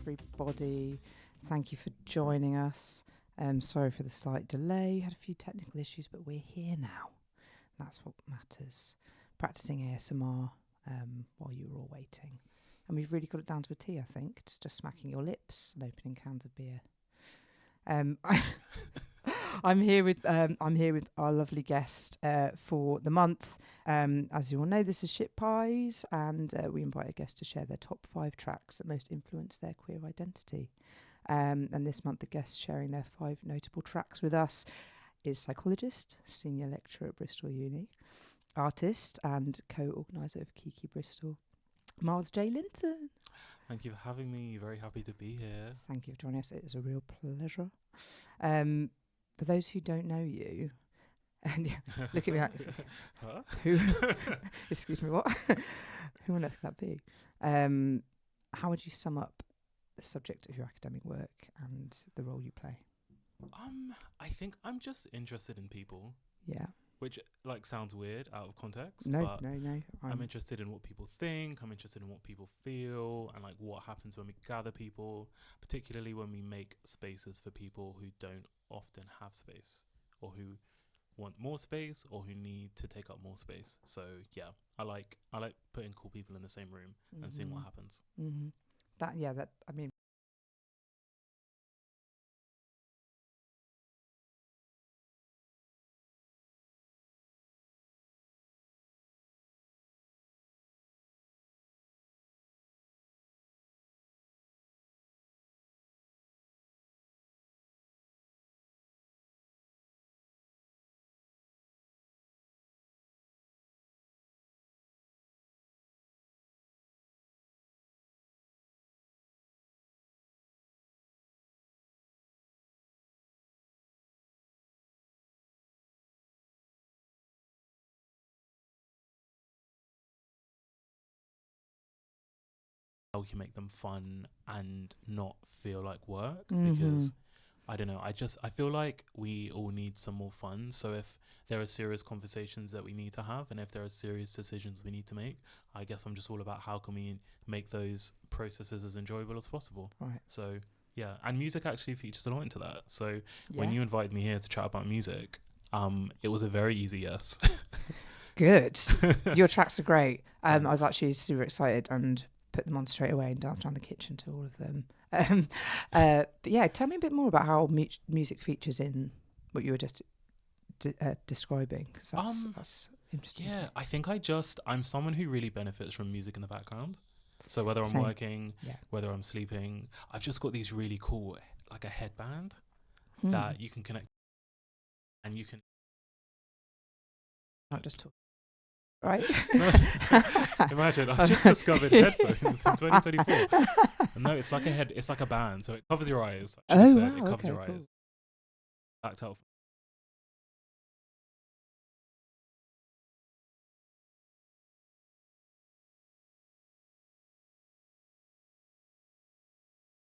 everybody. Thank you for joining us. Sorry for the slight delay. Had a few technical issues, but we're here now. That's what matters. Practicing ASMR while you were all waiting. And we've really got it down to a T, I think. It's just smacking your lips and opening cans of beer. I'm here with our lovely guest for the month. As you all know, this is PIES, and we invite a guest to share their top 5 tracks that most influence their queer identity. And this month, the guest sharing their 5 notable tracks with us is psychologist, senior lecturer at Bristol Uni, artist and co-organiser of Kiki Bristol, Myles J. Linton. Thank you for having me. Very happy to be here. Thank you for joining us. It is a real pleasure. For those who don't know you, and look at me, Huh? who? Excuse me, what? Who on earth could that be? How would you sum up the subject of your academic work and the role you play? I think I'm just interested in people. Yeah. Which sounds weird out of context. No. I'm interested in what people think. I'm interested in what people feel, and what happens when we gather people, particularly when we make spaces for people who don't often have space, or who want more space, or who need to take up more space. So yeah, I like putting cool people in the same room and seeing what happens. Mm-hmm. I mean. How we can make them fun and not feel like work, Mm-hmm. because I don't know, I feel like we all need some more fun. So if there are serious conversations that we need to have, and if there are serious decisions we need to make, I guess I'm just all about how can we make those processes as enjoyable as possible. Right. So yeah, and music actually features a lot into that. So Yeah. when you invited me here to chat about music, it was a very easy yes. Good. Your tracks are great. I Thanks. was actually super excited and put them on straight away and danced around the kitchen to all of them. But yeah, tell me a bit more about how music features in what you were just describing, because that's interesting. Yeah, I think I'm someone who really benefits from music in the background. So whether I'm Same. working, whether I'm sleeping, I've just got these really cool, a headband that you can connect, and you can not just talk. Right? Imagine, I've just discovered headphones in 2024. No, it's like a band, so it covers your eyes. It covers your eyes. Backed out.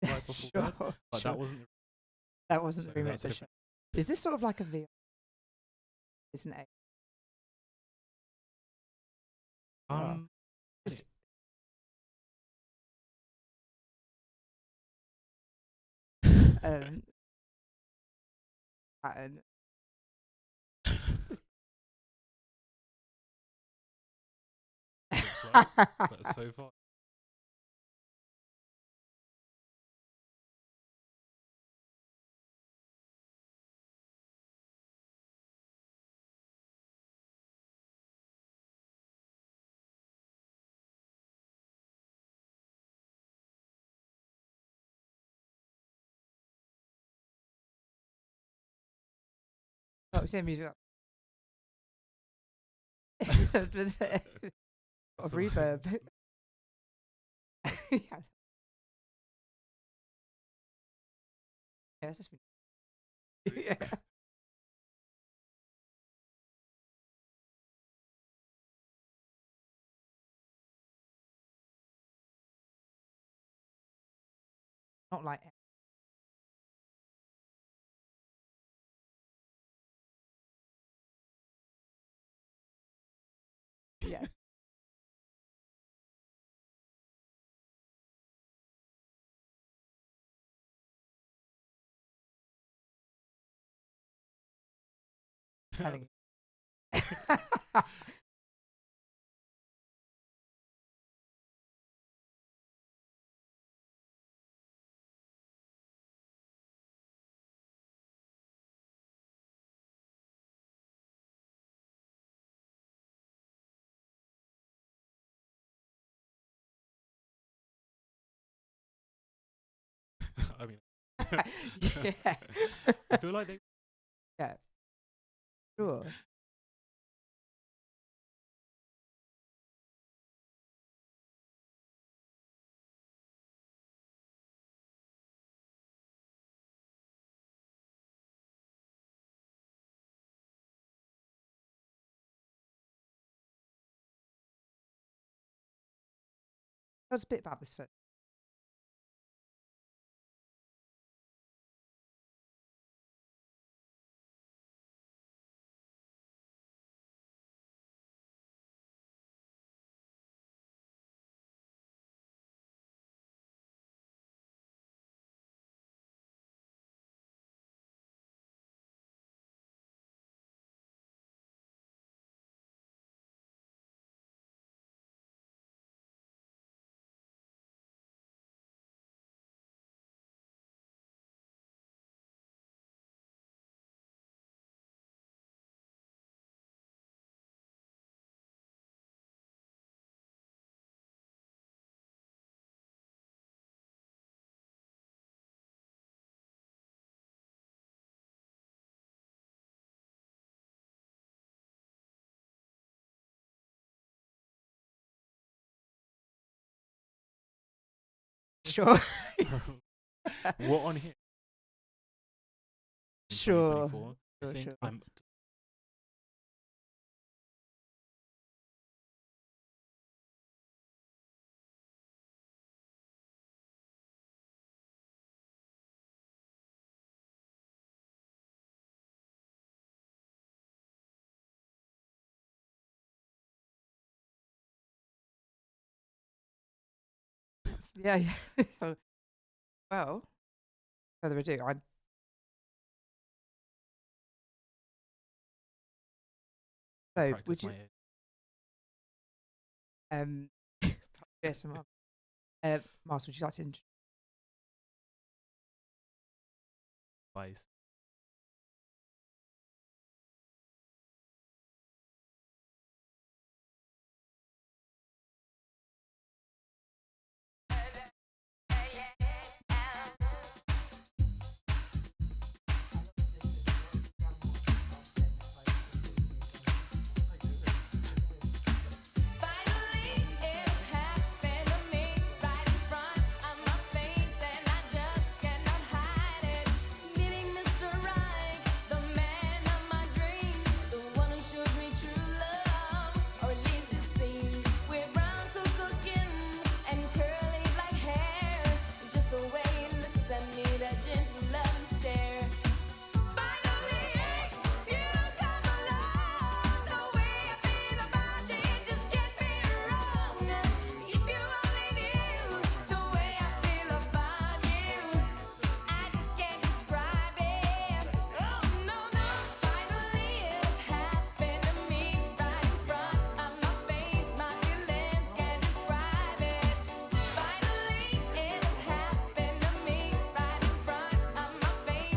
Right before bed, but sure. That wasn't the remix session. Is this sort of like a VR? Isn't it? Pattern. But so far. Oh, same music. Of reverb. Yeah. Yeah, just yeah. Not like yeah. telling I mean, yeah. I feel like they. Yeah, sure. Tell us a bit about this film. Sure. What on here in Sure. 2024? I Sure, think sure. I'm. Yeah, yeah. Well, further ado, so Practice would my you um ASMR. Myles, would you like to advice. Finally, it's happened to me right in front of my face, and I just cannot hide it. Meeting Mr. Right, the man of my dreams, the one who showed me true love, or at least it seems. With brown cocoa skin and curly black hair, it's just the way he looks at me, that gentle loving stare. Finally, you come along. The way I feel about you, you just can't be wrong. If you only knew the way I feel about you, I just can't describe it. Oh no, no. Finally, it's happened to me right in front of my face. My feelings can't describe it. Finally, it has happened to me right in front of my face.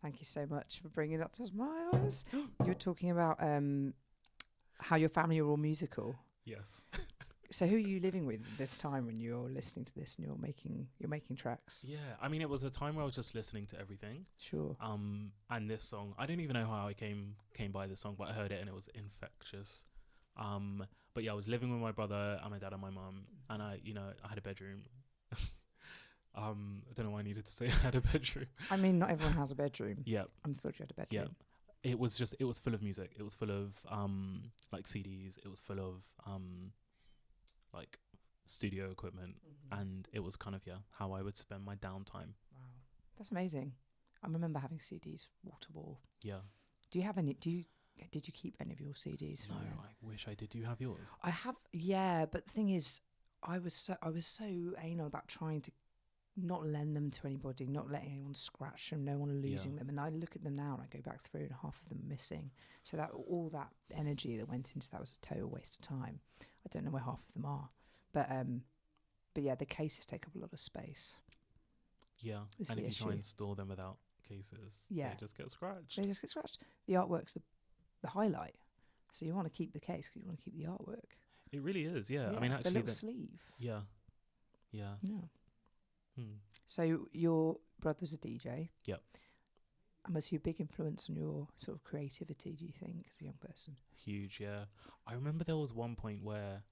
Thank you so much for bringing that to us, Myles. You were talking about how your family are all musical. Yes. So who are you living with this time when you're listening to this and you're making tracks? Yeah, I mean, it was a time where I was just listening to everything. Sure. And this song, I don't even know how I came by this song, but I heard it and it was infectious. But yeah, I was living with my brother and my dad and my mum, and I had a bedroom. I don't know why I needed to say I had a bedroom. I mean, not everyone has a bedroom. Yeah, I'm thrilled you had a bedroom. yeah. It was full of music. It was full of like CDs. It was full of like studio equipment, and it was kind of how I would spend my downtime. Wow, that's amazing. I remember having CDs wall to wall. Yeah. Do you have any? Did you keep any of your CDs? No, I wish I did. Do you have yours? I have. Yeah, but the thing is, I was so anal about trying to not lend them to anybody, not letting anyone scratch them, no one losing them. And I look at them now and I go back through and half of them are missing. So that all that energy that went into that was a total waste of time. I don't know where half of them are, but yeah, the cases take up a lot of space. Yeah, Is and the if you try issue. and store them without cases, Yeah. they just get scratched. They just get scratched. The artwork's the highlight. So you want to keep the case because you want to keep the artwork. It really is. Yeah, I mean, the actually, little sleeve. yeah. Yeah. Hmm. So your brother's a DJ. Yep. And was he a big influence on your sort of creativity, do you think, as a young person? Huge, yeah. I remember there was one point where,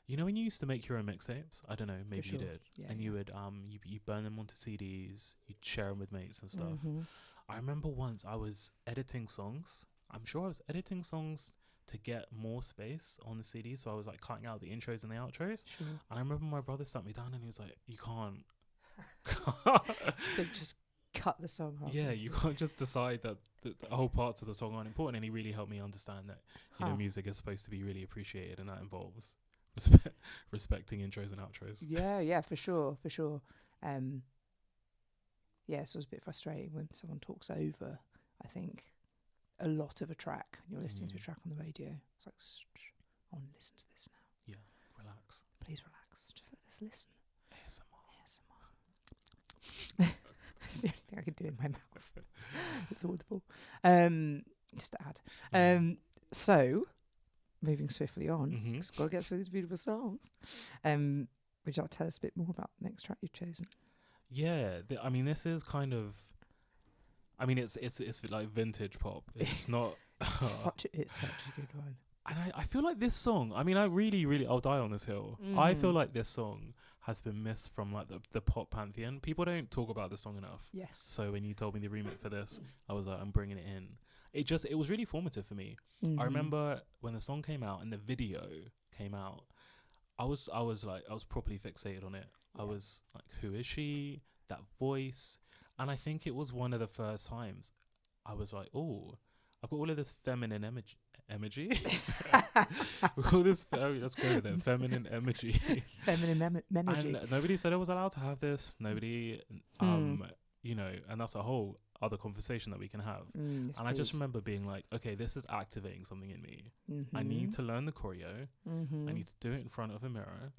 when you used to make your own mixtapes, I don't know, maybe sure. you did, Yeah, and yeah. you would you burn them onto CDs, you'd share them with mates and stuff. Mm-hmm. I remember once I was editing songs. I'm sure I was editing songs to get more space on the CD, so I was like cutting out the intros and the outros. Sure. And I remember my brother sat me down and he was like, "You can't." They just cut the song off. Yeah, you can't just decide that the whole parts of the song aren't important. And he really helped me understand that music is supposed to be really appreciated, and that involves respecting intros and outros. Yeah, for sure. Yeah, so it's a bit frustrating when someone talks over, I think, a lot of a track, and you're listening to a track on the radio. It's like, I want to listen to this now. Yeah, relax. Please relax. Just let us listen. ASMR. That's the only thing I can do in my mouth. It's audible. Just to add. So, moving swiftly on, Mm-hmm. 'cause we've got to get through these beautiful songs. Would you like to tell us a bit more about the next track you've chosen? Yeah, I mean, this is kind of. I mean, it's like vintage pop. It's not. It's such a good one. And I feel like this song. I mean, I really, I'll die on this hill. I feel like this song has been missed from like the pop pantheon. People don't talk about this song enough. Yes. So when you told me the remake for this, I was like, I'm bringing it in. It was really formative for me. Mm-hmm. I remember when the song came out and the video came out, I was properly fixated on it. Yeah. I was like, who is she? That voice. And I think it was one of the first times I was like, oh, I've got all of this feminine energy. All this, let's go with it. Feminine energy. Feminine energy. And nobody said I was allowed to have this. Nobody, and that's a whole other conversation that we can have. Yes, And I just please. remember being like, okay, this is activating something in me. Mm-hmm. I need to learn the choreo. Mm-hmm. I need to do it in front of a mirror.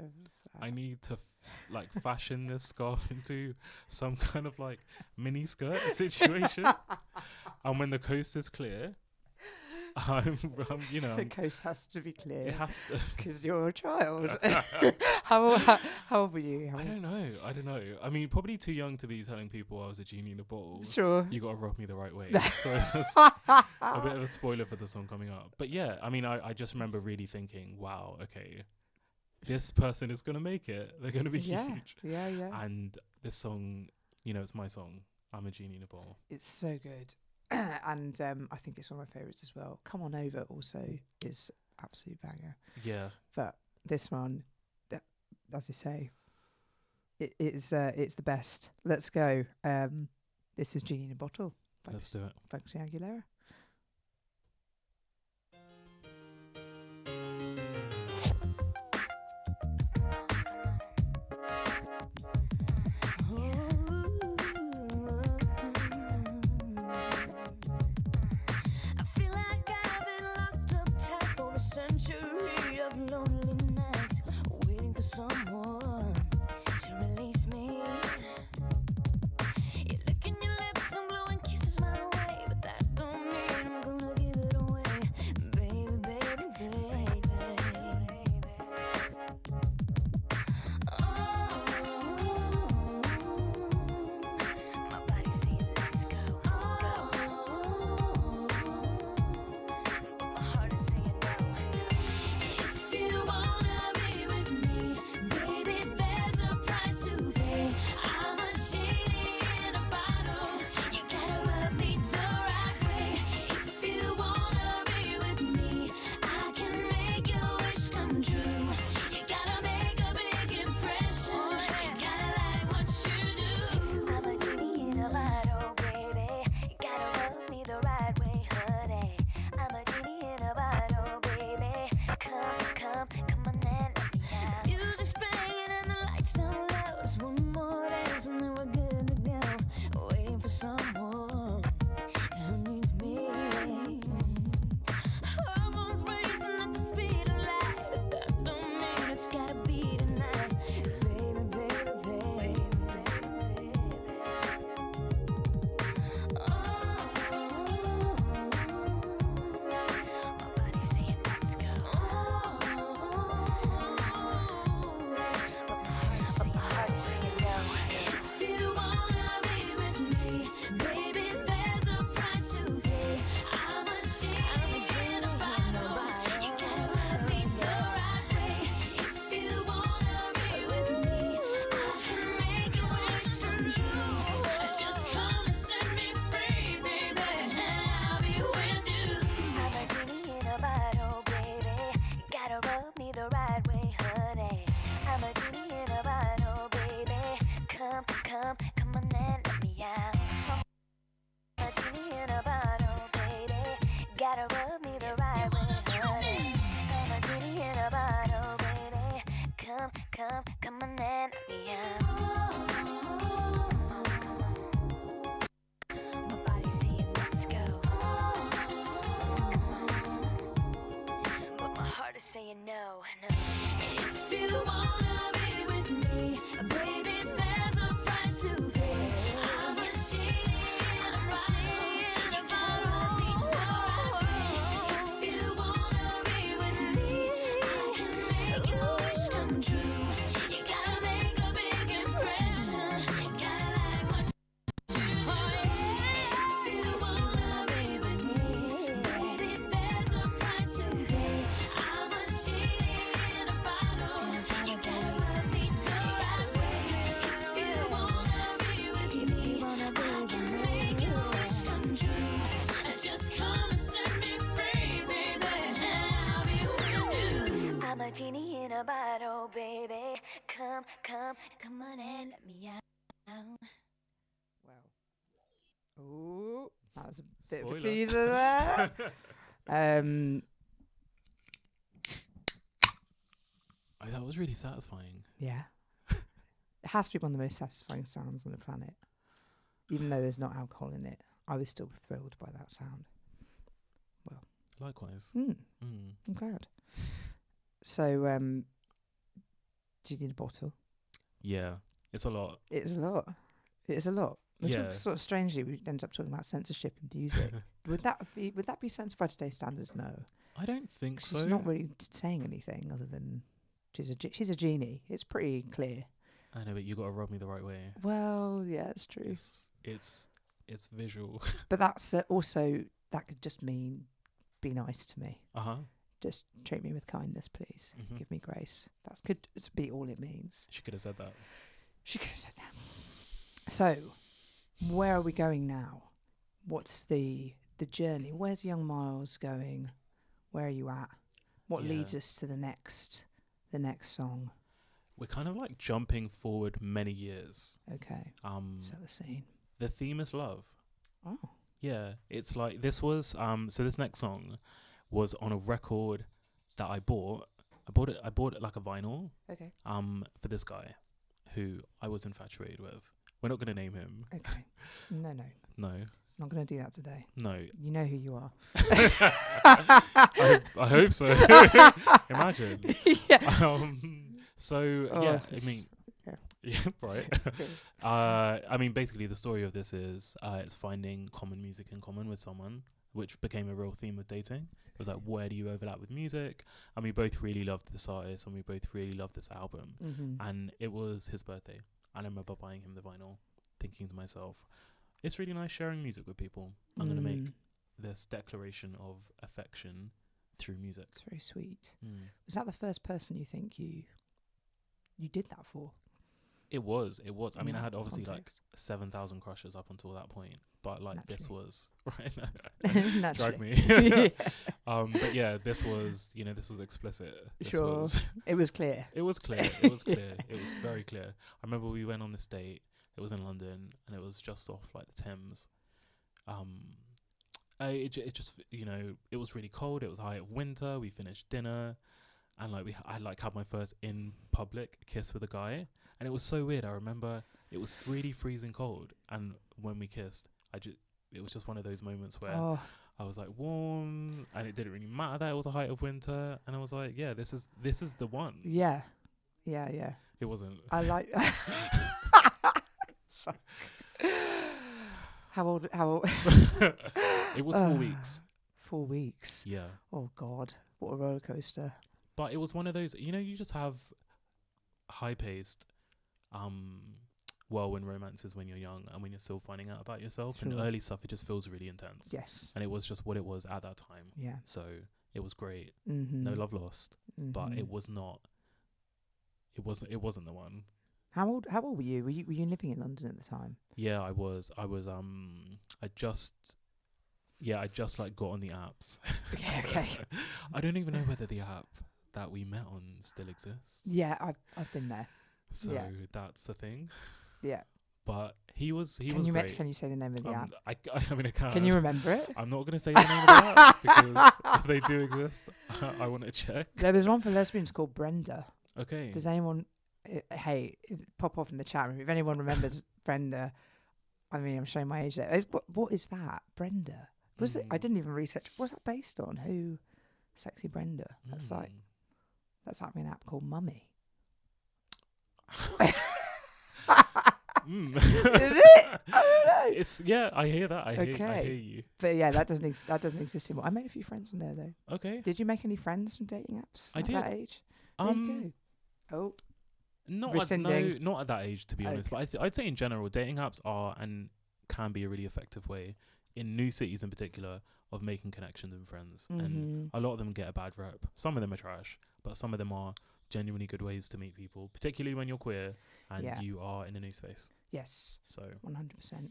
I need to fashion this scarf into some kind of like mini skirt situation. And when the coast is clear, the coast has to be clear. it has to. Because you're a child. How old were you? I don't know. I mean, probably too young to be telling people I was a genie in a bottle. Sure. You got to rub me the right way. So it's a bit of a spoiler for the song coming up. But yeah, I mean, I just remember really thinking, wow, okay, this person is going to make it. They're going to be huge. Yeah. And this song, it's my song. I'm a genie in a bottle. It's so good. And I think it's one of my favourites as well. Come On Over also is absolute banger. Yeah. But this one, as you say, it's the best. Let's go. This is Genie in a Bottle. Let's do it. by Christina Aguilera. I feel like I've been locked up tight for a century of lonely nights, waiting for someone to release me. You're licking your lips and blowing kisses my way. come on and let me out. I'm a genie in a bottle, baby. Gotta rub me the right way, honey. I'm a genie in a bottle, baby. Come on and let me out. My body's saying let's go, but my heart is saying no. If you wanna be with me, baby, there's a price to pay. I'm a genie in a bottle, me the right way. If you wanna be with me, I can make your wish come true. You gotta make a big impression. Gotta like what you do. If you wanna be with me, baby, there's a price to pay. I'm a genie in a bottle. You gotta rub me the right way. If you wanna be with me, I can make your wish come true. Just come and set me free, baby. I'll be with you. I'm a genie in a bottle, baby. Come on and let me out. Well. Oh, that was a bit of a Spoiler. teaser there. Oh, that was really satisfying. Yeah. It has to be one of the most satisfying sounds on the planet. Even though there's not alcohol in it, I was still thrilled by that sound. Likewise. Mm, Mm. I'm glad. So, do you need a bottle? Yeah, it's a lot. It's a lot. It's a lot. We Yeah. talk sort of strangely. We end up talking about censorship and music. Would that be censored by today's standards? No, I don't think 'cause so. she's not really saying anything other than she's a genie. It's pretty clear. I know, but you got to rub me the right way. Well, yeah, it's true. It's visual. But that's also that could just mean be nice to me. Just treat me with kindness, please. Mhm. Give me grace. That could be all it means. She could have said that. She could have said that. So, where are we going now? What's the journey? Where's young Myles going? Where are you at? What Yeah. leads us to the next song? We're kind of like jumping forward many years. Okay, set the scene. The theme is love. Oh, Yeah, it's like this was so this next song was on a record that I bought. I bought it like a vinyl okay, for this guy who I was infatuated with. We're not going to name him. okay. No, No. not going to do that today. No. You know who you are. I hope so. Imagine. Yeah. So Oh, yeah, I it's- mean, yeah. yeah, right. I mean, basically, the story of this is it's finding common music in common with someone, which became a real theme of dating. It was like, where do you overlap with music? And we both really loved this artist, and we both really loved this album. Mm-hmm. And And it was his birthday, and I remember buying him the vinyl, thinking to myself, it's really nice sharing music with people. I'm gonna make this declaration of affection through music. It's very sweet. Mm. Was that the first person you think you did that for? It was. I In mean, I that had obviously context? like 7,000 crushes up until that point, but like this Naturally. was right. Naturally. Drag me. Yeah. But yeah, this was explicit. This Sure. was, It was clear. it was clear. It was clear. It was very clear. I remember we went on this date. It was in London, and it was just off like the Thames. It just it was really cold. It was height of winter. We finished dinner, and like I like had my first in public kiss with a guy, and it was so weird. I remember it was really freezing cold, and when we kissed, it was just one of those moments where Oh, I was like warm, and it didn't really matter that it was the height of winter, and I was like, yeah, this is the one. yeah. Yeah. It wasn't. I like. Fuck. How old? It was 4 weeks. 4 weeks. Yeah. Oh God, what a roller coaster. But it was one of those, you just have high-paced whirlwind romances when you're young and when you're still finding out about yourself. And Sure. early stuff, it just feels really intense. Yes. And it was just what it was at that time. Yeah. So it was great. Mm-hmm. No love lost. But Mhm. it was not. It wasn't the one. How old were you? Were you living in London at the time? Yeah, I was. I just like got on the apps. Okay. I don't even know whether the app that we met on still exists. Yeah, I've been there. So yeah. that's the thing. Yeah. but he was Can was you great. can you say the name of the app? I mean, I can. Can you remember it? I'm not going to say the name of that because if they do exist, I want to check. There's one for lesbians called Brenda. Okay. Does anyone? Pop off in the chat room if anyone remembers Brenda. I mean, I'm showing my age there. What is that, Brenda? Was it? I didn't even research. What's that based on? Who? Sexy Brenda. That's like an app called Mummy. Is it? I don't know. It's I hear that. I hear Okay. you. But yeah, that doesn't exist anymore. I made a few friends on there though. Okay. Did you make any friends from dating apps? I at did. That age. There you go. Oh, Not Rescinding. not at that age, to be honest. But I'd say in general, dating apps are and can be a really effective way in new cities in particular of making connections and friends. And a lot of them get a bad rep. Some of them are trash, but some of them are genuinely good ways to meet people, particularly when you're queer and you are in a new space. yes, So 100%.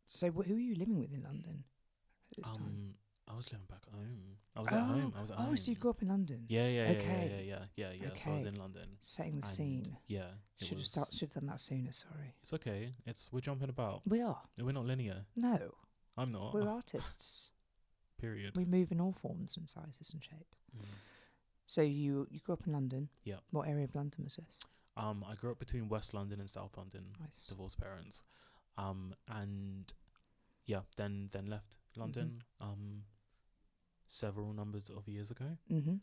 So who are you living with in London at this time? I was living back home. I was at home. I was at home. Oh, so you grew up in London? Yeah. Okay. So I was in London. Setting the And scene. Yeah. Should have done that sooner. Sorry. It's okay. We're jumping about. We are. We're not linear. No, I'm not. we're artists. Period. We move in all forms and sizes and shapes. Mm. So you grew up in London. Yeah. What area of London was this? I grew up between West London and South London. Nice. Divorced parents. And yeah, then left London. Several numbers of years ago.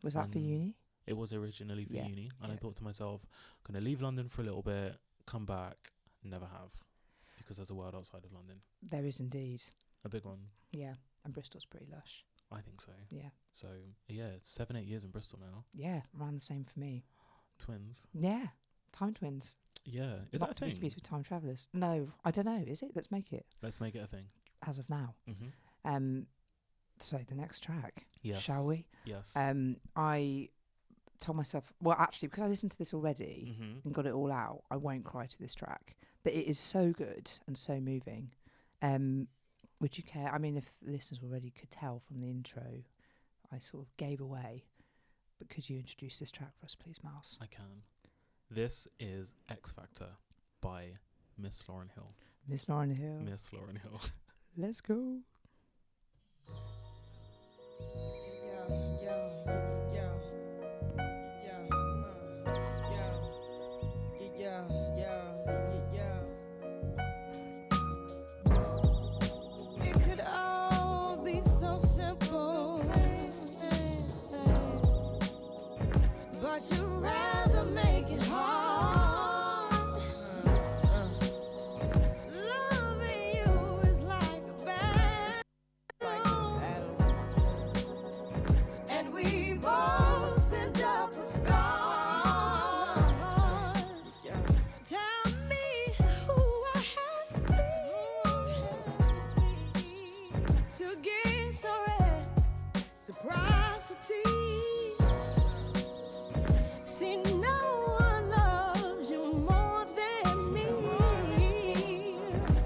Was that for uni? It was originally for uni, and I Yeah. thought to myself, I'm gonna leave London for a little bit, come back, never have, because there's a world outside of London. There is indeed. A big one. Yeah, and Bristol's pretty lush. I think so. Yeah. So yeah, 7-8 years in Bristol now. Yeah, around the same for me. Twins. Yeah, time twins. Yeah. Is Not that a to be thing? confused with time travellers. No, I don't know. Is it? Let's make it Let's make it a thing. as of now. Mm-hmm. So the next track, Yes. shall we? Yes. I told myself, well, actually, because I listened to this already Mm-hmm. and got it all out, I won't cry to this track. But it is so good and so moving. Would you care? I mean, if listeners already could tell from the intro, I sort of gave away. But could you introduce this track for us, please, Myles? I can. This is X Factor by Miss Lauryn Hill. Miss Lauryn Hill. Miss Lauryn Hill. Let's go. It could all be so simple, but you'd rather make it hard. Loving you is like a battle, and we both end up with scars. Tell me who I have to be to get so reciprocity. See, no one loves you more than me,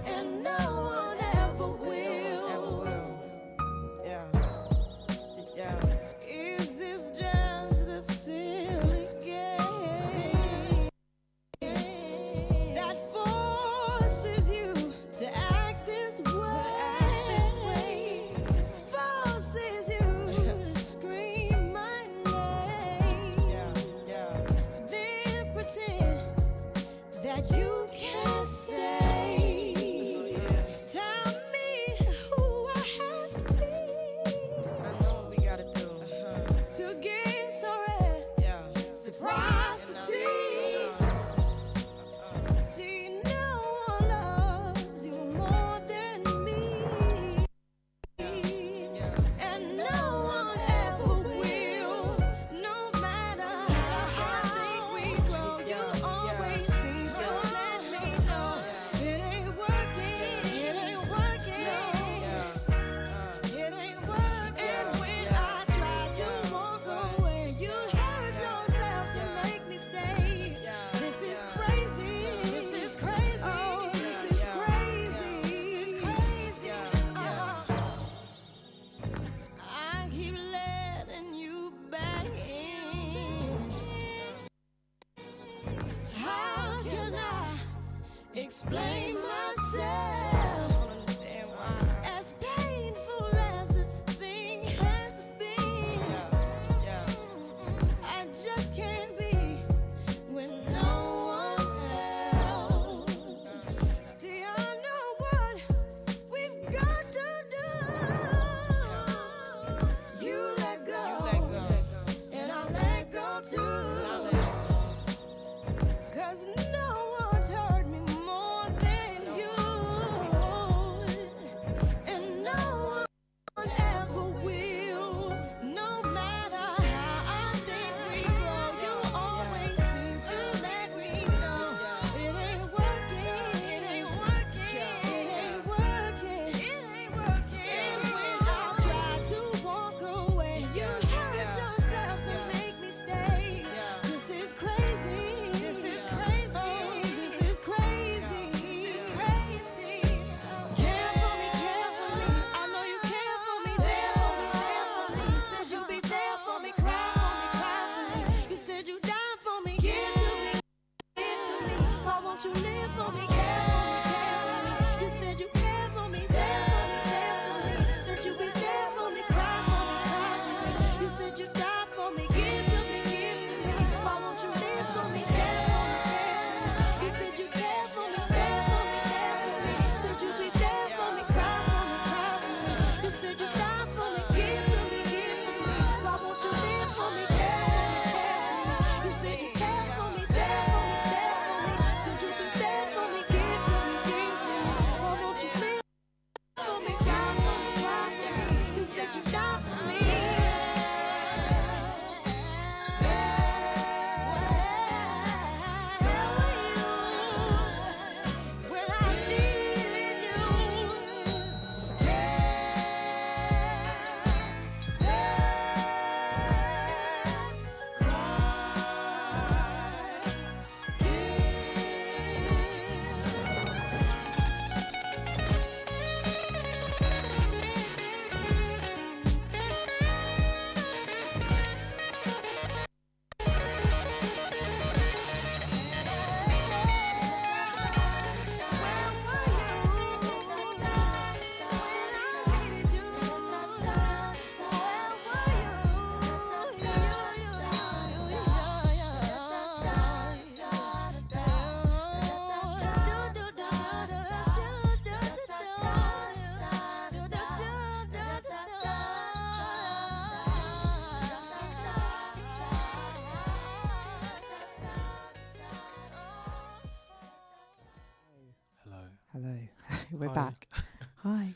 and no one ever will. Is this just a silly game that forces you to act this way? Forces you to scream my name, then pretend that you can't say. Tell me who I have to be. I know what we gotta do to get so reciprocity. See, no one loves you more than me, and no one ever will. No matter how high we grow, you always seem to let explain myself. As painful as this thing has been, I just can't be with no one else. See, I know what we've got to do. You let go, and I'll let go too. 'Cause no one's hurt me more than you, and no one ever will. No matter how I think we grow, you always seem to let me know it ain't working, it ain't working, it ain't working, it ain't working. And when I try to walk away, you hurt yourself to make me stay. This is crazy. This is crazy. Oh, this is crazy. This is crazy. Care for me, care for me. I know you care for me, there for me, there for me. Said you'd be there for me, cry for me, cry for me. You said you'd die for me, give to me, give to me. Why won't you live for me, care for me, care for me. You said you care for me, there for me, there for me. Said you'd be there for me, cry for me, cry for me. You said you'd die for me, give to me, give to me. Why won't you live for me, care for me, care for me. You said you care for me, there for me, there for me. Said you'd be there for me, cry for me, cry for me. You said you'd die for me, give to me, give to me. Why won't you live for me, care for me, care for me. You said you care for me, there for me, there for me. Said you'd be there for me, give to me, give to me. Why won't you live for me, cry for me, cry for me. You said you'd die for me. When I needed you, Hello. Hello. We're Hi. back. Hi.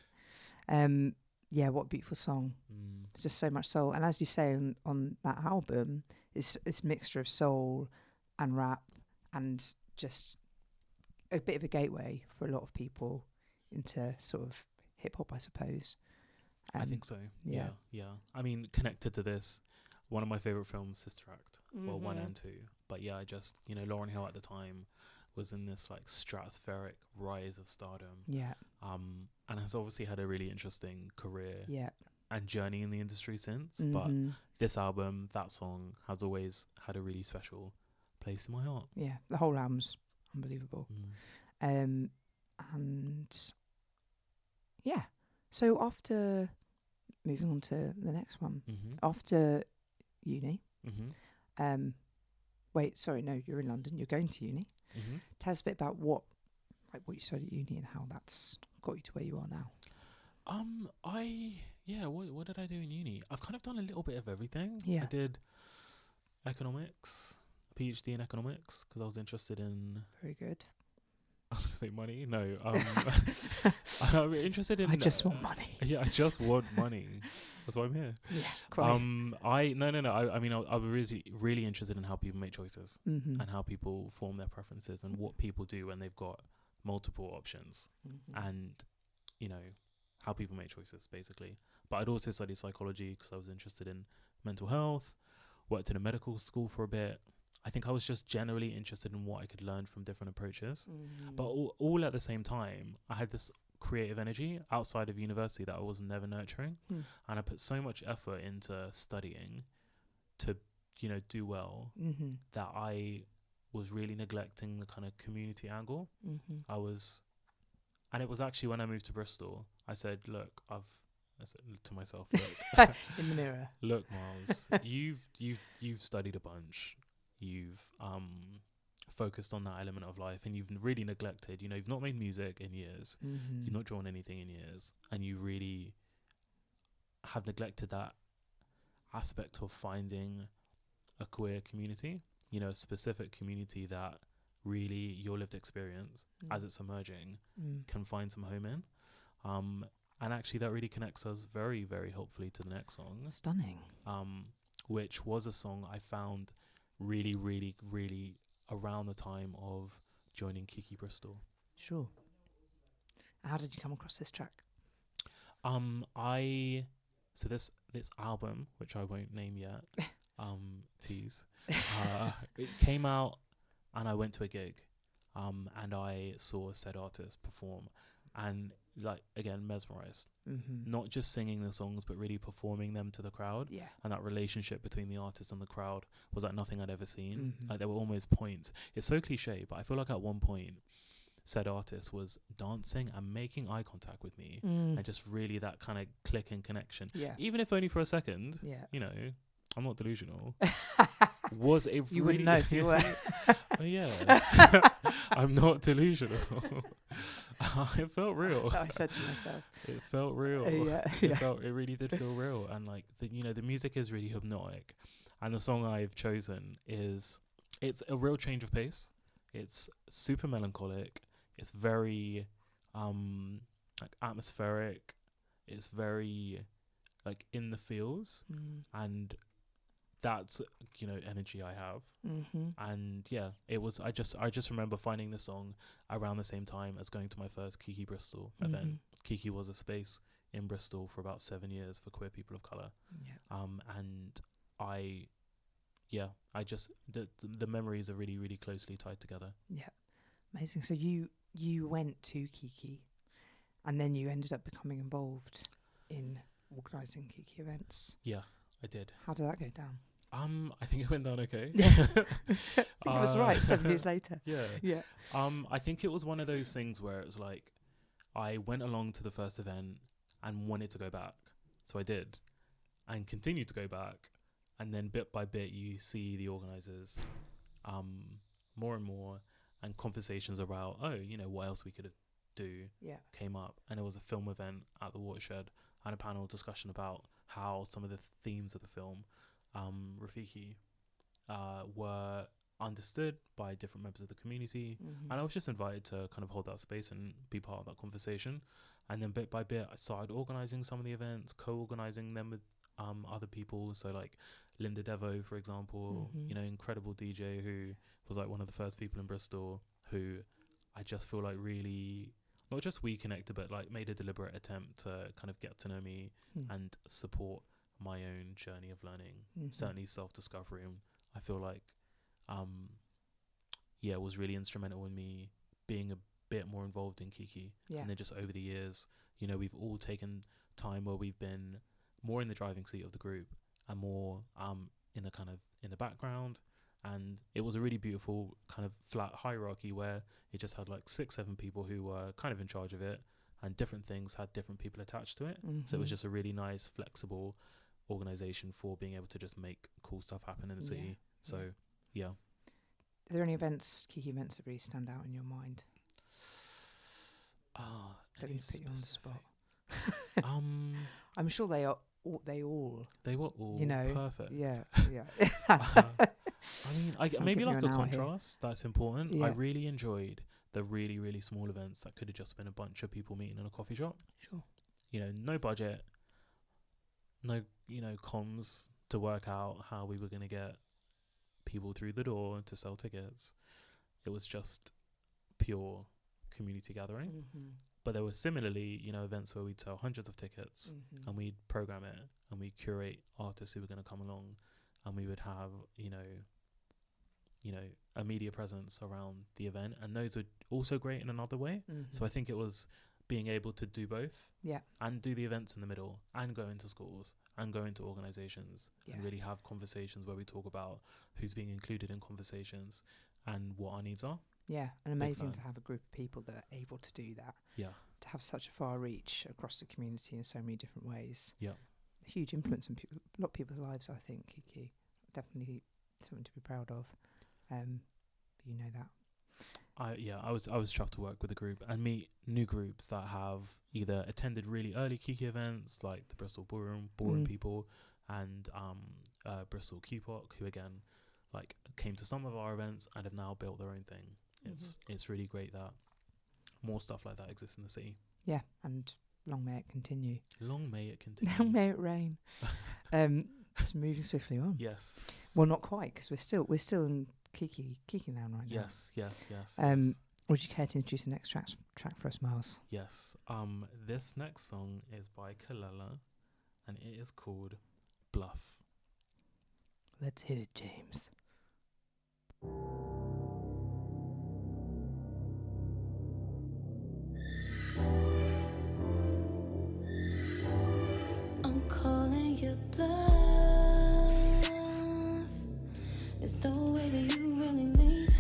Yeah, what a beautiful song. Mm. It's just so much soul. And as you say on that album, it's mixture of soul and rap and just a bit of a gateway for a lot of people into sort of hip hop, I suppose. I think so. yeah. Yeah. I mean, connected to this, one of my favorite films, Sister Act. Well, 1 and 2. But yeah, I just, Lauryn Hill at the time was in this like stratospheric rise of stardom. Yeah. And has obviously had a really interesting career Yeah. and journey in the industry since. But this album, that song, has always had a really special place in my heart. Yeah. The whole album's unbelievable. And yeah. So after moving on to the next one, after uni, wait, sorry, no, you're in London. You're going to uni. Tell us a bit about what you studied at uni and how that's got you to where you are now. What did I do in uni? I've kind of done a little bit of everything. Yeah. I did economics, a PhD in economics, because I was interested in. Very good. I was gonna say money. No, I'm interested in. I just want money. Yeah, I just want money. That's why I'm here. Yeah, quite. I mean, I was really interested in how people make choices and how people form their preferences and what people do when they've got multiple options and how people make choices basically. But I'd also studied psychology because I was interested in mental health. Worked in a medical school for a bit. I think I was just generally interested in what I could learn from different approaches. But all at the same time, I had this creative energy outside of university that I was never nurturing. And I put so much effort into studying to, do well that I was really neglecting the kind of community angle. Mm-hmm. And it was actually when I moved to Bristol, I said, look, I said to myself, look, In the mirror. look, Myles, you've studied a bunch. You've focused on that element of life, and you've really neglected, you've not made music in years. Mm-hmm. You've not drawn anything in years, and you really have neglected that aspect of finding a queer community, a specific community that really your lived experience as it's emerging can find some home in. And actually that really connects us very, very helpfully to the next song, Stunning. which was a song I found really, really, really around the time of joining Kiki Bristol. Sure. How did you come across this track? So this album, which I won't name yet, PIES, it came out and I went to a gig, and I saw said artist perform, and again mesmerized. Mm-hmm. Not just singing the songs, but really performing them to the crowd. Yeah. And that relationship between the artist and the crowd was like nothing I'd ever seen. Mm-hmm. There were almost points. It's so cliche, but I feel like at one point, said artist was dancing and making eye contact with me, and just really that kind of click and connection. Yeah. Even if only for a second. Yeah. I'm not delusional. Was it You really? wouldn't know if you were. Oh yeah. I'm not delusional. It felt real. I said to myself. It felt real. Yeah. It really did feel real, and the music is really hypnotic, and the song I've chosen it's a real change of pace. It's super melancholic. It's very atmospheric. It's very in the feels, and that's energy I have. Mm-hmm. And yeah, it was. I just remember finding this song around the same time as going to my first Kiki Bristol event. Kiki was a space in Bristol for about 7 years for queer people of colour. Yeah. And the memories are really, really closely tied together. Yeah. Amazing. So you went to Kiki, and then you ended up becoming involved in organising Kiki events. Yeah, I did. How did that go down? I think it went down okay. Yeah. I think it was right 7 years later. Yeah. Yeah. I think it was one of those things where it was like I went along to the first event and wanted to go back. So I did, and continued to go back. And then bit by bit, you see the organisers more and more, and conversations about, what else we could do came up. And it was a film event at the Watershed, and a panel discussion about how some of the themes of the film, Rafiki, were understood by different members of the community. And I was just invited to kind of hold that space and be part of that conversation. And then bit by bit, I started organising some of the events, co-organising them with other people. So Linda Devo, for example, incredible DJ who was one of the first people in Bristol who I just feel really, not just we connected, but made a deliberate attempt to kind of get to know me and support my own journey of learning, certainly self-discovery. And I feel was really instrumental in me being a bit more involved in Kiki. And then just over the years, we've all taken time where we've been more in the driving seat of the group and more in the background. And it was a really beautiful kind of flat hierarchy where it just had 6-7 people who were kind of in charge of it, and different things had different people attached to it. So it was just a really nice, flexible organization for being able to just make cool stuff happen in the city. So yeah. Are there any Kiki events that really stand out in your mind? Don't need to put you on the spot. I'm sure they are. They were all perfect. Yeah. I mean, maybe giving a you an out contrast that's important. Yeah. I really enjoyed the really, really small events that could have just been a bunch of people meeting in a coffee shop. Sure. No budget, no comms to work out how we were going to get people through the door to sell tickets. It was just pure community gathering. But there were similarly, events where we'd sell hundreds of tickets and we'd program it and we'd curate artists who were going to come along, and we would have, a media presence around the event. And those were also great in another way. So I think it was being able to do both and do the events in the middle and go into schools and go into organizations and really have conversations where we talk about who's being included in conversations and what our needs are. Yeah, and amazing fan. to have a group of people that are able to do that. Yeah. To have such a far reach across the community in so many different ways. Yeah. Huge influence on people, a lot of people's lives, I think, Kiki. Definitely something to be proud of. You know that. I was chuffed to work with a group and meet new groups that have either attended really early Kiki events like the Bristol Ballroom people, and Bristol QPOC, who again like came to some of our events and have now built their own thing. It's really great that more stuff like that exists in the city. Yeah, and long may it continue. Long may it continue. Long may it rain. It's moving swiftly on. Yes. Well, not quite, because we're still in Kiki Land right now. Yes. Would you care to introduce the next track for us, Myles? Yes. This next song is by Kalala, and it is called Bluff. Let's hit it, James. I'm calling you bluff. It's the way that you really leave.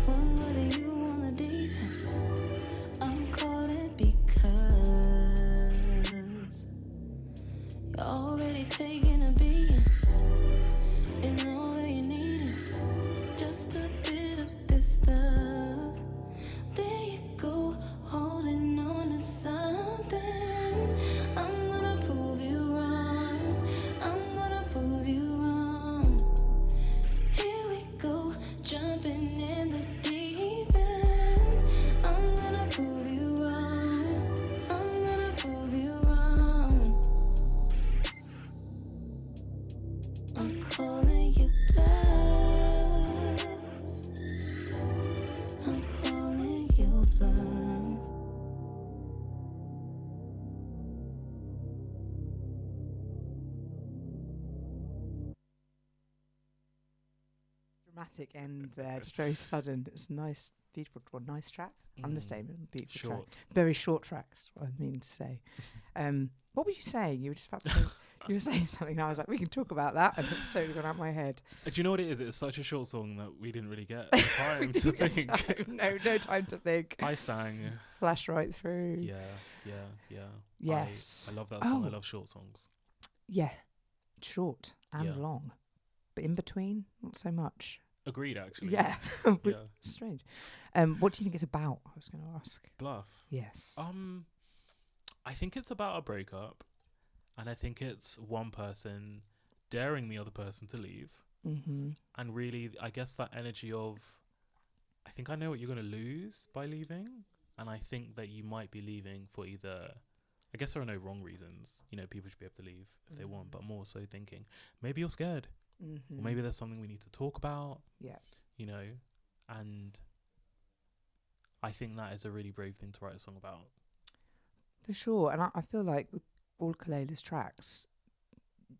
One more than you on the defense. I'm calling because you're already taking a beating, and all that you need is just a bit of this stuff. There you go, holding on to something. I'm gonna prove you wrong. I'm gonna prove you wrong. Here we go, jumping in the deep end. I'm gonna prove you wrong. I'm gonna prove you wrong. I'm calling you bluff. I'm calling you bluff. Dramatic end there, just very sudden. It's nice, beautiful, nice track. Understatement, beautiful track. Very short tracks, what I mean to say. What were you saying? You were just about to say, you were saying something, and I was like, we can talk about that, and it's totally gone out of my head. Do you know what it is? It's such a short song that we didn't really get time to think. No time to think. I sang. Flash right through. Yeah. Yes. I love that song. I love short songs. Yeah, short and Yeah. long, but in between, not so much. Agreed, actually. Yeah. Yeah. Strange. What do you think it's about? I was going to ask. Bluff. Yes. I think it's about a breakup, and I think it's one person daring the other person to leave, and really, I guess that energy of, I think I know what you're going to lose by leaving, and I think that you might be leaving for either, I guess there are no wrong reasons, you know, people should be able to leave if they want, but more so thinking, maybe you're scared, or maybe there's something we need to talk about, you know, and I think that is a really brave thing to write a song about. For sure. And I feel like with all Kalela's tracks,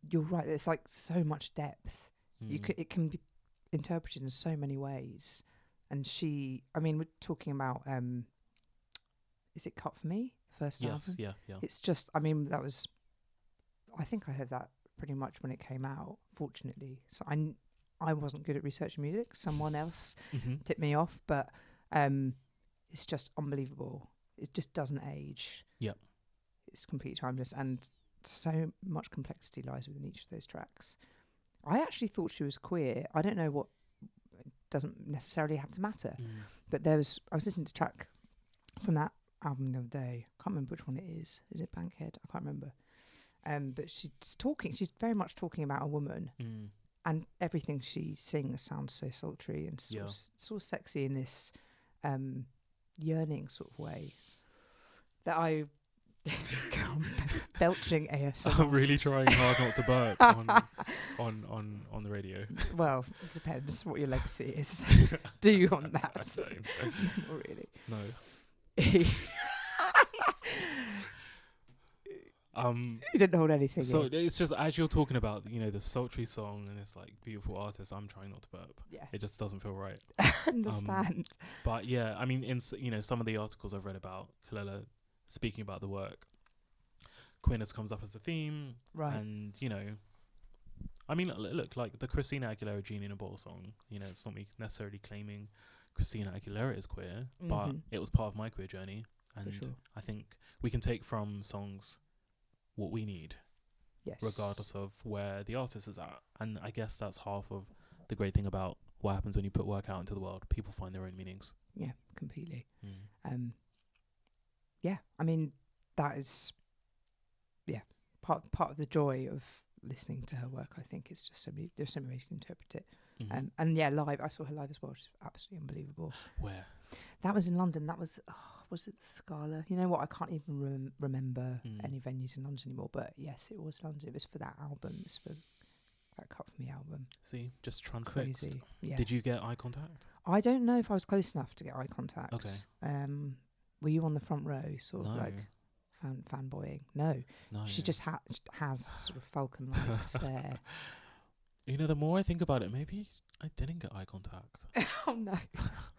you're right, there's like so much depth. It can be interpreted in so many ways. And we're talking about, is it Cut For Me? First album? Yeah. It's just, I think I heard that pretty much when it came out, fortunately. So I wasn't good at researching music. Someone else tipped me off, but it's just unbelievable. It just doesn't age. Yeah. It's completely timeless, and so much complexity lies within each of those tracks. I actually thought she was queer. I don't know what, it doesn't necessarily have to matter. But I was listening to a track from that album the other day. I can't remember which one it is. Is it Bankhead? I can't remember. But she's very much talking about a woman, and everything she sings sounds so sultry and sort of sexy in this yearning sort of way that I belching ASMR. I'm really trying hard not to burp on the radio. Well, it depends what your legacy is. Do you want that? I don't. Not really. No. You didn't hold anything. So in. it's just, as you're talking about, you know, the sultry song and this like beautiful artist, I'm trying not to burp. Yeah. It just doesn't feel right. I understand. But yeah, I mean, in some of the articles I've read about Kalela speaking about the work, queerness comes up as a theme, Right. And you know, I mean, look, like the Christina Aguilera "Genie in a Bottle" song. You know, it's not me necessarily claiming Christina Aguilera is queer, but Mhm. it was part of my queer journey, For and sure. I think we can take from songs what we need, Yes. regardless of where the artist is at. And I guess that's half of the great thing about what happens when you put work out into the world. People find their own meanings. Yeah, completely. Mm. Yeah, I mean, that is, yeah, part of the joy of listening to her work. I think it's just there's so many ways you can interpret it. Mhm. And yeah, live, I saw her live as well. She's absolutely unbelievable. Where? That was in London. That was, was it the Scala? You know what? I can't even remember any venues in London anymore. But yes, it was London. It was for that album. It's for that Cut For Me album. See, just transfixed. Crazy. Yeah. Did you get eye contact? I don't know if I was close enough to get eye contact. Okay. Were you on the front row, sort of No. like fanboying? No. No. She just has sort of falcon-like stare. You know, the more I think about it, maybe I didn't get eye contact. Oh no!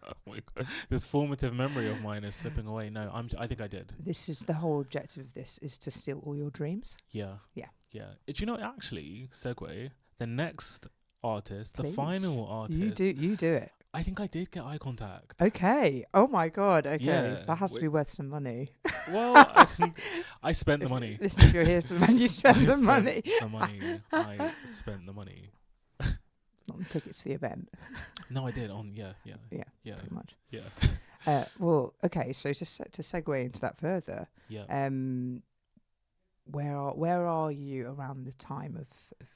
Oh my God. This formative memory of mine is slipping away. No, I think I did. This is the whole objective of this: is to steal all your dreams. Yeah. Yeah. Yeah. Do you know, actually, segue, the next artist, Please. the final artist, You do it. I think I did get eye contact. Okay. Oh my God. Okay. Yeah, That has to be worth some money. Well, I spent the money. Listen, if you're here for the money, you spend the money. The money. I spent the money. Not on tickets for the event. No, I did. Yeah. Pretty much. Yeah. Well, okay. So to segue into that further, Yeah. where are you around the time of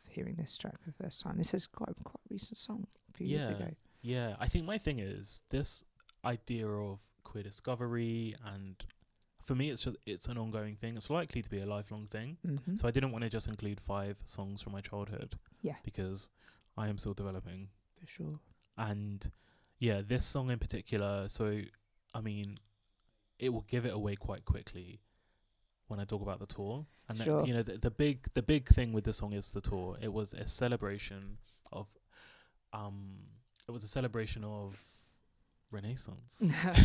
hearing this track for the first time? This is quite a recent song, a few years ago. Yeah, I think my thing is this idea of queer discovery, and for me, it's an ongoing thing. It's likely to be a lifelong thing. Mm-hmm. So I didn't want to just include 5 songs from my childhood. Yeah. Because I am still developing. For sure. And yeah, this song in particular. So I mean, it will give it away quite quickly when I talk about the tour. And Sure. you know, the big thing with this song is the tour. It was a celebration of Renaissance.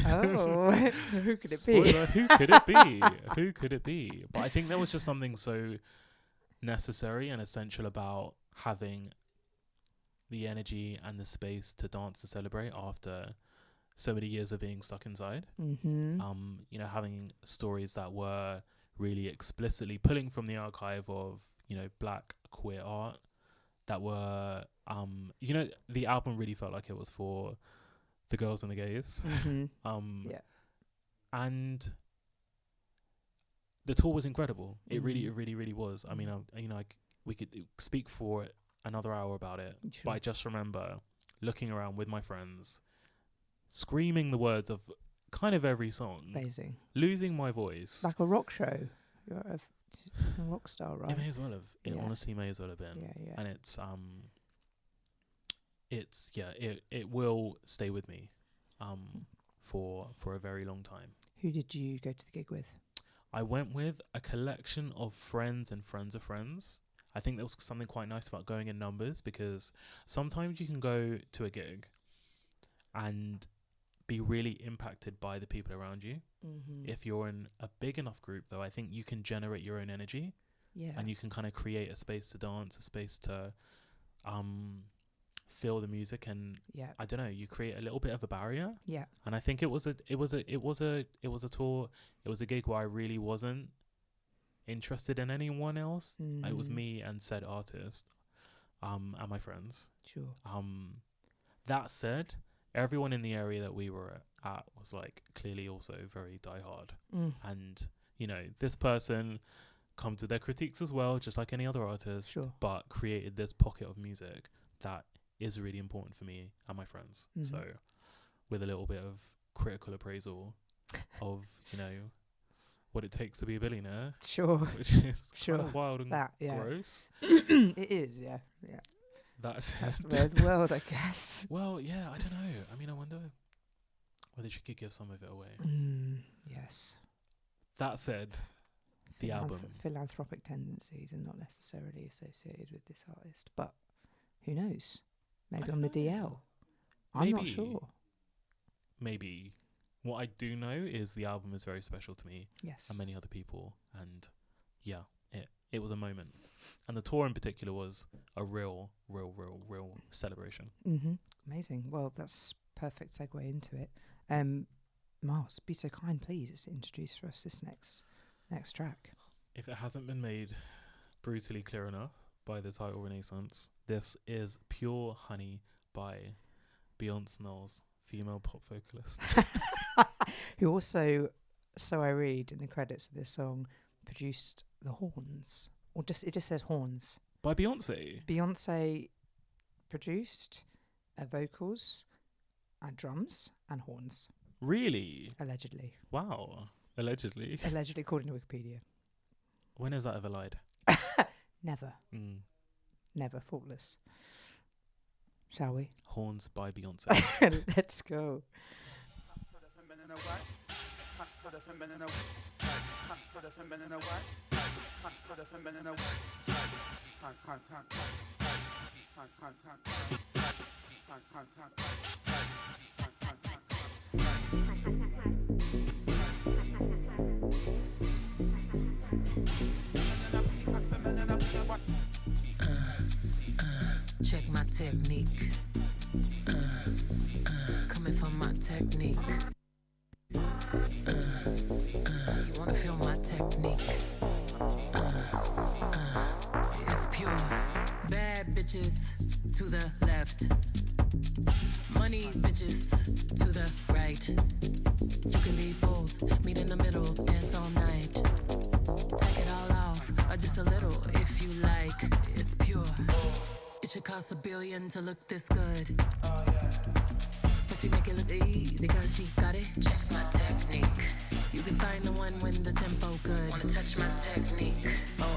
Oh, who could it Spoiler, be? who could it be? Who could it be? But I think there was just something so necessary and essential about having the energy and the space to dance to celebrate after so many years of being stuck inside. Mm-hmm. You know, having stories that were really explicitly pulling from the archive of, you know, black queer art that were, you know, the album really felt like it was for the girls and the gays. Mm-hmm. Yeah. And the tour was incredible. It Mhm. really was. I mean, we could speak for another hour about it, Sure. but I just remember looking around with my friends, screaming the words of kind of every song, Amazing. losing my voice. Like a rock show. You're a rock star, right? It may as well have. It Yeah. honestly may as well have been. Yeah. And it will stay with me, for a very long time. Who did you go to the gig with? I went with a collection of friends and friends of friends. I think there was something quite nice about going in numbers, because sometimes you can go to a gig and be really impacted by the people around you. Mm-hmm. If you're in a big enough group, though, I think you can generate your own energy, Yeah. and you can kind of create a space to dance, a space to feel the music, and Yeah. I don't know, you create a little bit of a barrier. Yeah. And I think it was a tour, it was a gig where I really wasn't interested in anyone else. It was Mhm. me and said artist, and my friends. Sure. That said, everyone in the area that we were at was like clearly also very diehard. Mm. And, you know, this person comes with their critiques as well, just like any other artist, Sure. but created this pocket of music that is really important for me and my friends. Mhm. So with a little bit of critical appraisal of, you know, what it takes to be a billionaire, Sure. which is Sure. kind of wild and That, yeah. gross. It is, yeah. Yeah. That's That's the way of the world, I guess. well, yeah, I don't know. I mean, I wonder whether she could give some of it away. Yes. That said, the album. Philanthropic tendencies are not necessarily associated with this artist, but who knows? Maybe I on the don't know. DL. I'm not Maybe. sure. Maybe. What I do know is the album is very special to me Yes. and many other people, and yeah, it was a moment. And the tour in particular was a real celebration. Mm-hmm. Amazing. Well, that's perfect segue into it. Myles, be so kind, please, to introduce for us this next track. If it hasn't been made brutally clear enough by the title Renaissance, this is Pure Honey by Beyonce Knowles, female pop vocalist. Who also, so I read in the credits of this song, produced the horns. Or it just says horns. By Beyonce? Beyonce produced vocals and drums and horns. Really? Allegedly. Wow. Allegedly. Allegedly, according to Wikipedia. When has that ever lied? Never. Mm. Never. Faultless. Shall we? Horns by Beyonce. Let's go. Check my technique. Coming from my technique. You wanna feel my technique? It's pure. Bad bitches to the left. Money bitches to the right. You can be both. Meet in the middle. Dance all night. Take it all off, or just a little if you like. It's pure. It should cost $1 billion to look this good. But she make it look easy cause she got it. Check my technique. You can find the one when the tempo good. Wanna touch my technique? 4,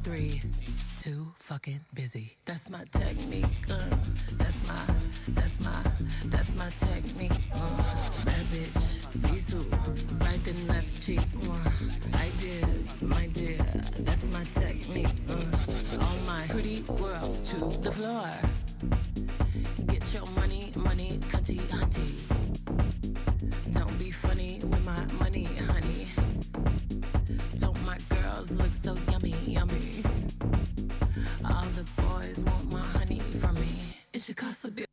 3, 2, fucking busy. That's my technique. That's my technique. Bad bitch, be so right and left cheek. Ideas, my dear, that's my technique. All my pretty girls to the floor. Get your money, cunty, hunty. Don't be funny with my money, honey. Don't my girls look so yummy, yummy? All the boys want my honey from me. It should cost $1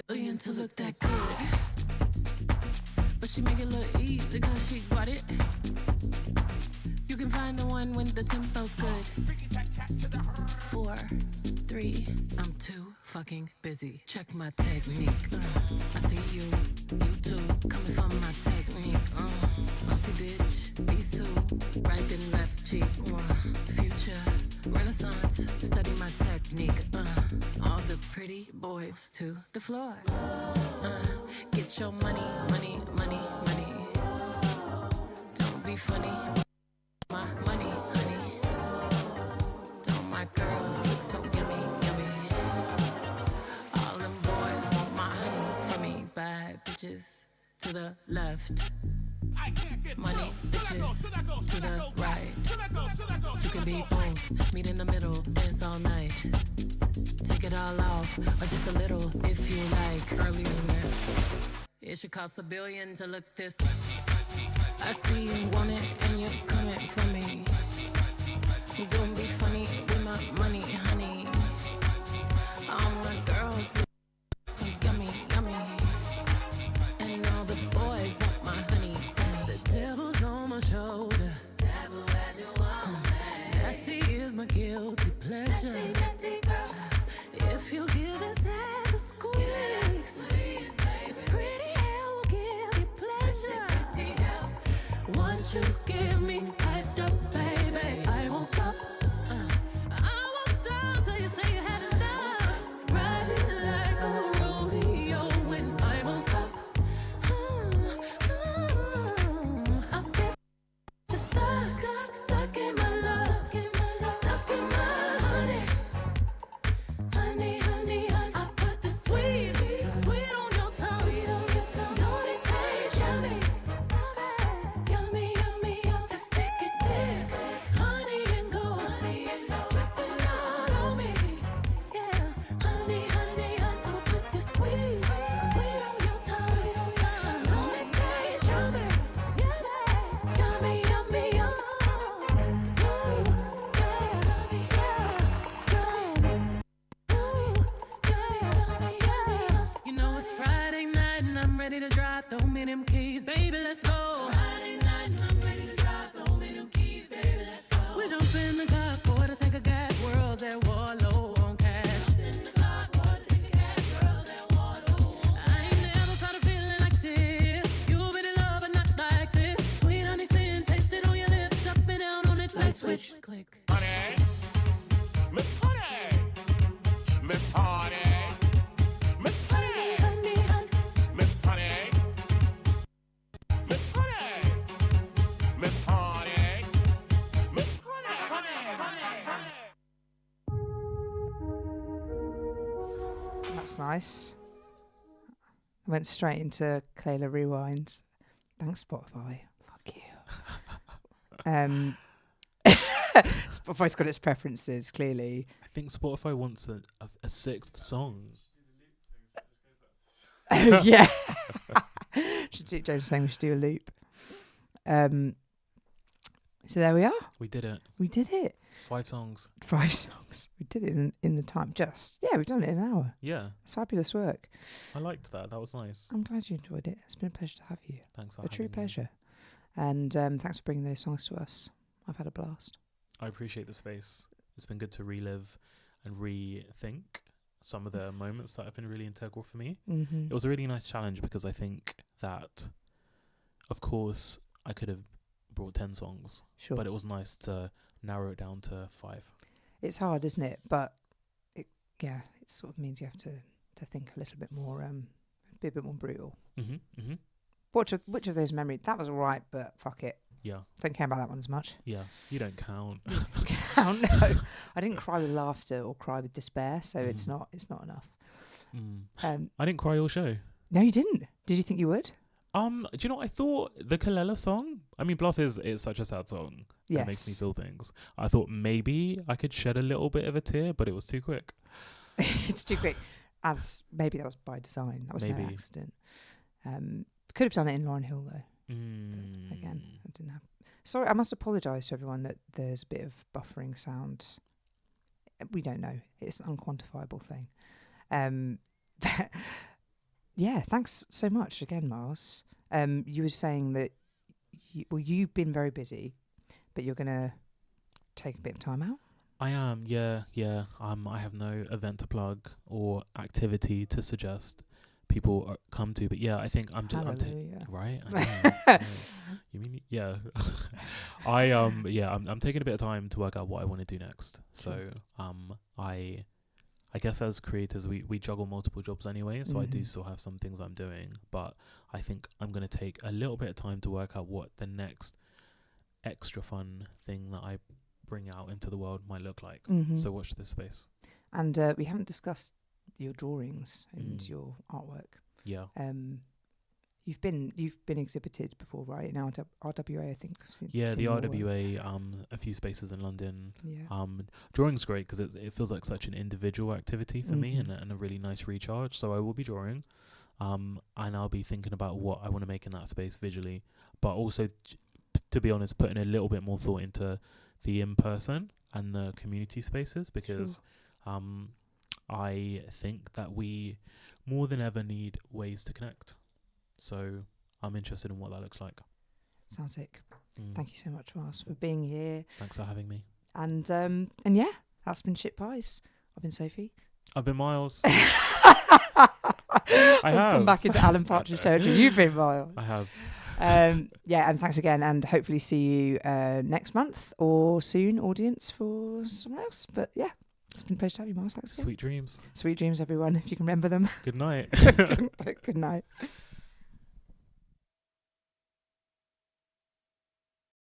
billion to look that good. But she make it look easy cause she got it. You can find the one when the tempo's good. 4, 3, I'm too fucking busy. Check my technique. I see you too, coming from my technique. Bossy bitch, be so right and left cheek. Future, Renaissance, study my technique. All the pretty boys to the floor. Get your money. Don't be funny. My money, honey. Don't my girls look so yummy, yummy? All them boys want my honey from me. Bad bitches to the left. Money bitches to the right. You can be both. Meet in the middle, dance all night. Take it all off, or just a little if you like. Earlier than that. It should cost $1 billion to look this. I see you want it and you're coming for me. Don't be funny with my money, honey. All my girls look so yummy, yummy. And all the boys want my honey. The devil's on my shoulder. Nasty is my guilty pleasure. If you give his ass a squeeze, it's pretty hell will give you pleasure. Once you give me hyped up, baby, I won't stop. I won't stop till you say you had enough. Ride it like a rodeo when I'm on top. I'll get you stuck in my love, stuck in my honey. Honey, I put the sweet on your tongue. Don't it taste yummy? Yummy, let's stick it there. keys, baby, let's go. Friday night and I'm ready to drive. Throw me them keys, baby, let's go. We jump in the car, boy, to take a gas. World's at war, low on cash. In the car, boy, to take a gas. World's at war, low on cash. I ain't never felt a feeling like this. You've been in love, but not like this. Sweet honey sin, taste it on your lips. Up and down on it, light switch, click. Honey, Miss Honey, Miss Honey, Miss Honey, Honey, honey. Miss Honey, Miss Honey, Miss Honey, Miss Honey. That's nice. I went straight into Clayla Rewind. Thanks, Spotify. Fuck you. Spotify's got its preferences, clearly. I think Spotify wants a sixth song. Oh, yeah. James was saying we should do a loop. So there we are. We did it. We did it. 5 songs. 5 songs. We did it in the time. We've done it in an hour. Yeah, It's fabulous work. I liked that. That was nice. I'm glad you enjoyed it. It's been a pleasure to have you. Thanks for A true having me. pleasure. And thanks for bringing those songs to us. I've had a blast. I appreciate the space. It's been good to relive and rethink some of the moments that have been really integral for me. Mm-hmm. It was a really nice challenge because I think that, of course, I could have brought 10 songs, Sure. but it was nice to narrow it down to 5. It's hard, isn't it? But it sort of means you have to think a little bit more, be a bit more brutal. Mm-hmm. Mm-hmm. Which of those memories? That was all right, but fuck it. Yeah. Don't care about that one as much. Yeah. You don't count. Oh no, I didn't cry with laughter or cry with despair, so it's Mhm. not enough. I didn't cry all show. No, you didn't. Did you think you would? Do you know what I thought? The Kalela song? I mean, Bluff is such a sad song. Yes. It makes me feel things. I thought maybe I could shed a little bit of a tear, but it was too quick. It's too quick. As maybe that was by design. That was no Maybe. accident. Could have done it in Lauryn Hill though. But again, it didn't happen. Sorry, I must apologise to everyone that there's a bit of buffering sound. We don't know. It's an unquantifiable thing. Yeah, thanks so much again, Myles. You were saying that you've been very busy, but you're going to take a bit of time out. I am, yeah. I have no event to plug or activity to suggest people come to, but yeah, I think I'm Hallelujah. right. I know, I know. You mean yeah? I'm taking a bit of time to work out what I want to do next. So I guess as creators we juggle multiple jobs anyway, so I do still have some things I'm doing, but I think I'm going to take a little bit of time to work out what the next extra fun thing that I bring out into the world might look like. So watch this space. And we haven't discussed your drawings and your artwork. Yeah. You've been exhibited before, right? In RWA, I think. Yeah, the RWA, a few spaces in London. Yeah. Drawing's great because it feels like such an individual activity for me and a really nice recharge. So I will be drawing, and I'll be thinking about what I want to make in that space visually, but also, to be honest, putting a little bit more thought into the in-person and the community spaces because I think that we more than ever need ways to connect. So I'm interested in what that looks like. Sounds sick. Thank you so much, Myles, for being here. Thanks for having me. And yeah, that's been Shit Pies. I've been Sophie. I've been Myles. I have. come back into Alan Partridge territory. You've been Myles. I have. Yeah, and thanks again, and hopefully see you next month or soon, audience, for someone else. But yeah, it's been a pleasure to have you, Myles. Thanks again. Sweet dreams. Sweet dreams, everyone, if you can remember them. Good night. Good night.